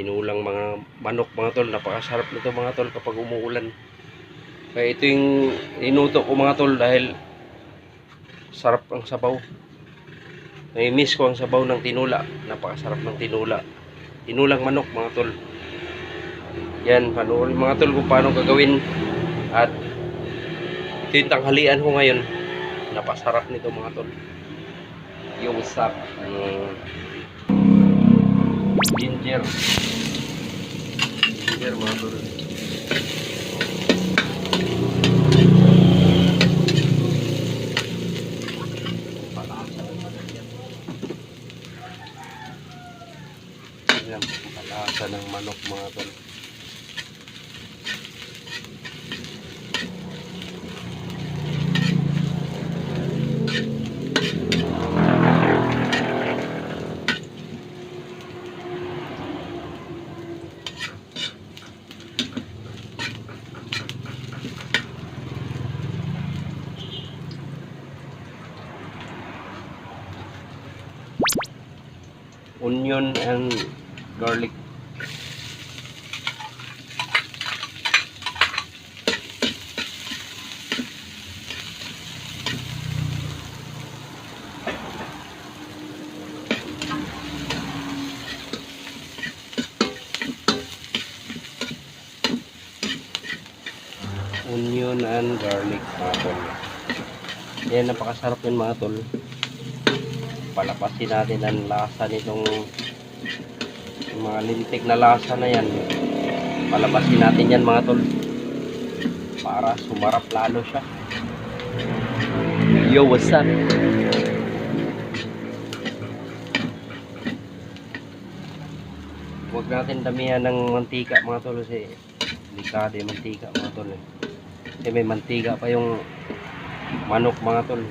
tinulang mga manok mga tol. Napakasarap nito mga tol kapag umuulan. Kaya ito yung inuto ko mga tol dahil sarap ang sabaw. Nai-miss ko ang sabaw ng tinula. Napakasarap ng tinula. Tinulang manok mga tol. Yan, panoorin mga tol kung paano gagawin. At ito yung tanghalian ko ngayon. Napasarap nito mga tol. Yung what's up? Ginger mga tol. Yan, palasa ng manok mga tol. Onion and garlic. Onion and garlic mga tol. Yan, napakasarap yun mga tol. Palapasin natin ang lasa nitong mga lintik na lasa na yan. Palapasin natin yan mga tol para sumarap lalo siya. Yo, what's up? Huwag natin damihan ng mantika mga tol kasi delikado yung mantika mga tol kasi may mantika pa yung manok mga tol.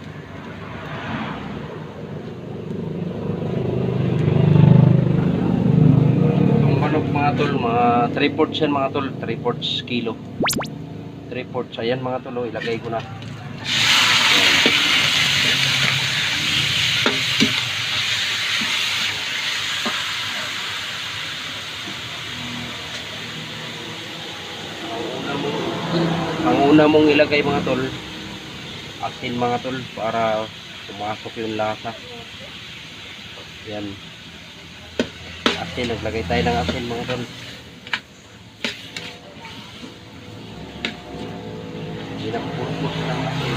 Mga tol, mga 3/4 yan mga tol, 3/4 kilo. 3/4, ayan mga tol, ilagay ko na. Ang una mong ilagay mga tol, asin mga tol, para pumasok yung lasa. Yan. Asin, naglagay tayo ng asin mga tol. Pinapurpos ng asin.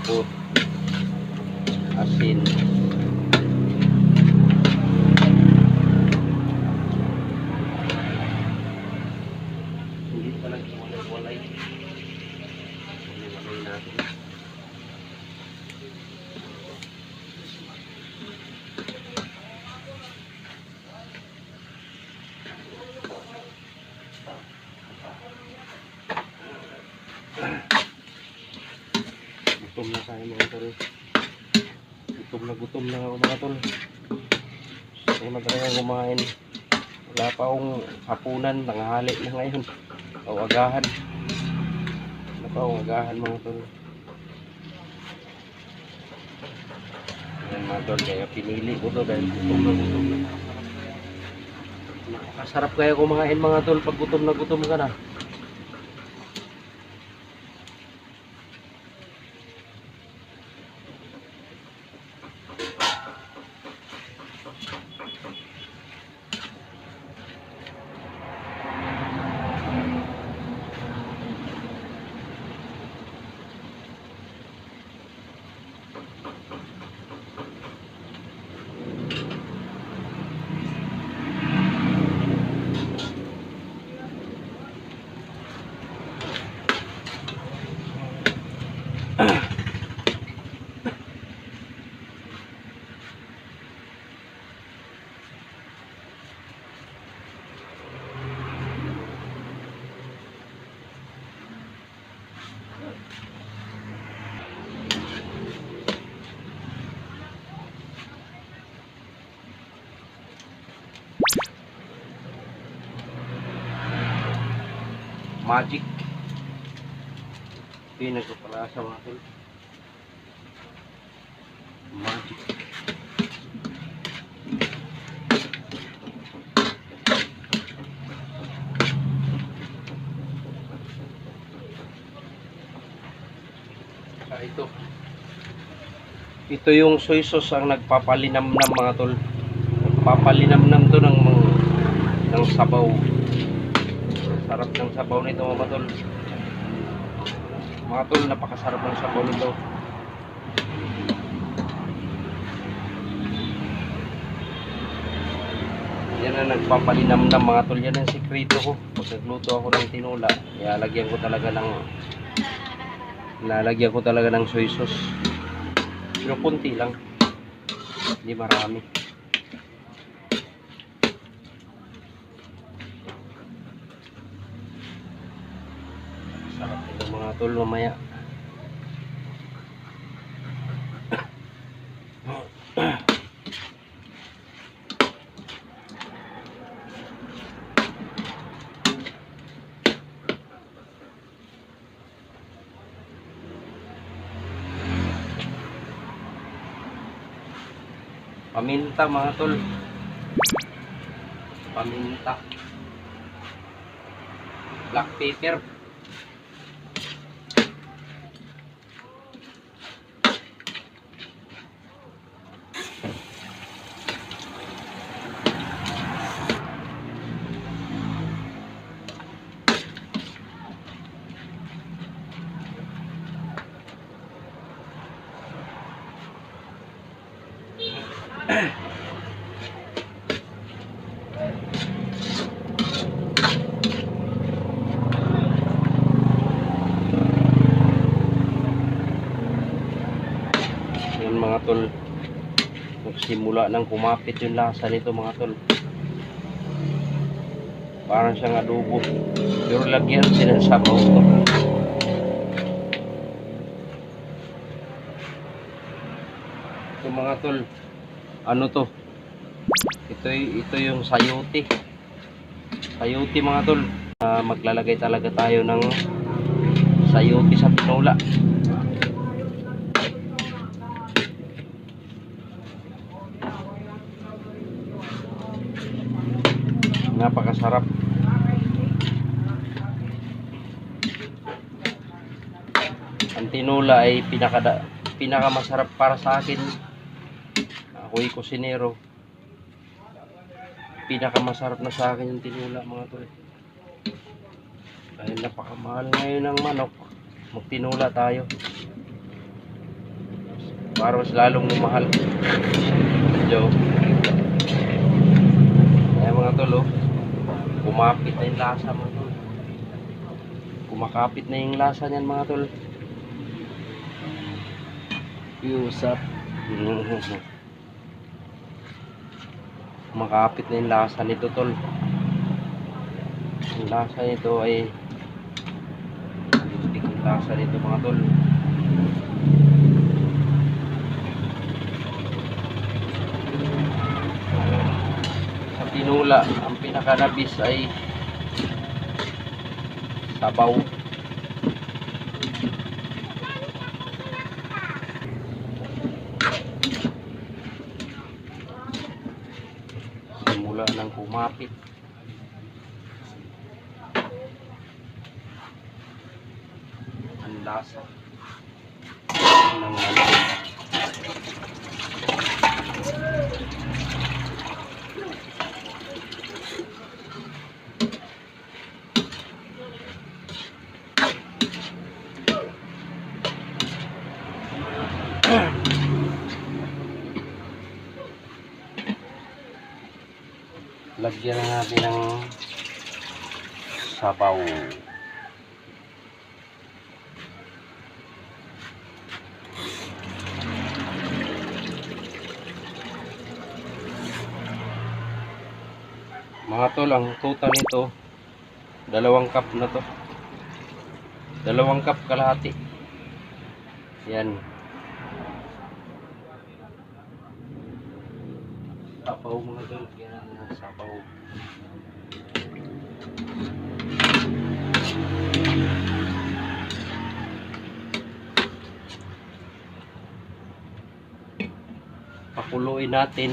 Put asin. Hindi talaga walay-walay. Walay natin. Gutom na tayo mga tol. Gutom na ako mga tol. Hindi man talaga kumain. Wala pa akong hapunan, tanghali na ngayon. O agahan. Wala pa akong agahan mga tol. Yan mga tol, kaya pinili ko to dahil gutom na. Nakakasarap kaya kumain mga tol pag gutom ka na. Magic. Pinagpapalasa mga tol. Magic. Saka ito. Ito yung soy sauce ang nagpapalinamnam mga tol. Nagpapalinamnam to ng sabaw. Sarap ng sabaw nito mga tol. Mga tol, napakasarap ng sabaw nito. Yan ang nagpapalinamnam mga tol. Yan ang sikreto ko. Pag nagluto ako ng tinola, lalagyan ko talaga ng soy sauce. Pero kunti lang. Hindi marami. Sarap ito mga tol mamaya. Paminta mga tol. Paminta. Black pepper. Yan mga tol, nagsimula nang kumapit yung lasa nito mga tol. Parang siyang adobo, pero lagyan sinasabaw to. Ito mga tol, ano to? Ito yung sayote. Sayote mga tol. Maglalagay talaga tayo ng sayote sa tinola. Napakasarap. Ang tinola ay pinakamasarap para sa akin. Ako'y kusinero. Pinakamasarap na sa akin yung tinola mga tol. Dahil napakamahal ngayon ng manok, magtinola tayo para mas lalong umahal. Medyo kaya mga tol, kumapit na yung lasa mga tol. Kumakapit na yung lasa niyan mga tol. Iusap. Kumakapit na yung lasa nito tol. Yung lasa nito ay yung lasa nito mga tol. Sa tinola, ang pinakanabis ay sabaw. Simula nang kumapit ang lasa ng lagyan na natin ng sabaw. Mga tol, ang total nito 2 cup na to. 2 cup kalahati. Yan. Sabaw mga tol, yan ang sabaw. Pakuluin natin.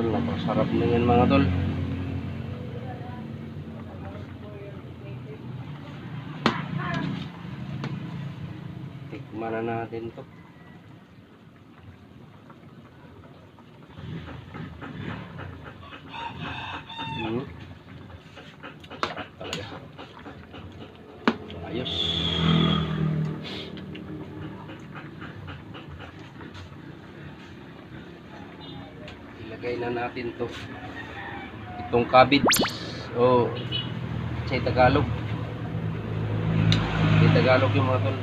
tol, napakasarap na yan mga tol. Tikman na natin to. Sarap talaga. Ayos. Ilagay na natin to. Itong cabbage. O, sa Tagalog. Sa Tagalog yung mga tol.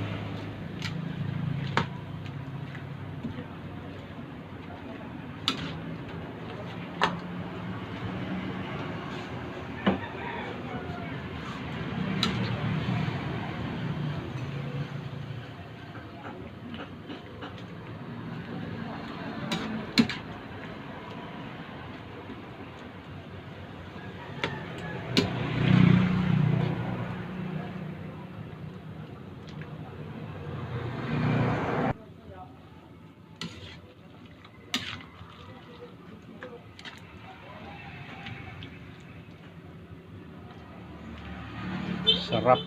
Sarap.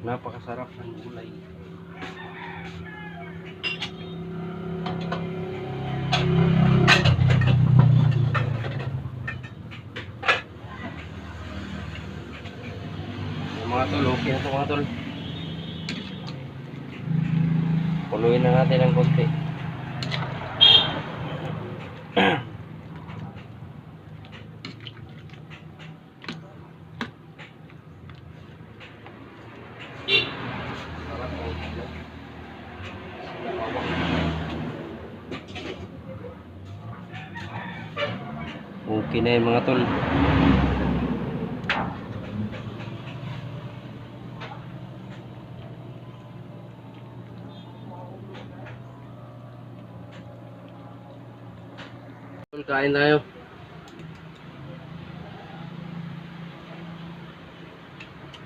Napakasarap ng gulay. Mga tol, okay na ito mga tol. Punuin na natin ng konti. Okay na yung mga tol. Kain tayo.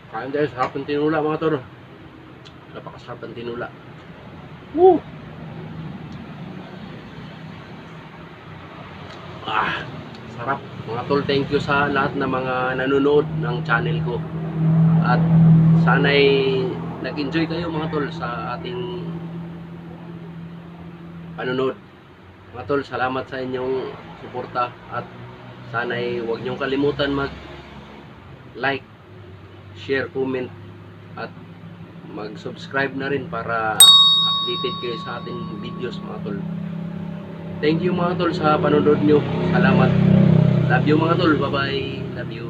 Kain tayo, sarap ng tinula mga tol. Napakasarap ng tinula. Woo! Sarap mga tol. Thank you sa lahat ng mga nanonood ng channel ko. At sana'y nag-enjoy kayo mga tol sa ating panonood. Mga tol, salamat sa inyong suporta at sana'y huwag niyong kalimutan mag-like, share, comment at mag-subscribe na rin para updated kayo sa ating videos mga tol. Thank you mga tol sa panonood nyo. Salamat. Love you mga tol. Bye bye. Love you.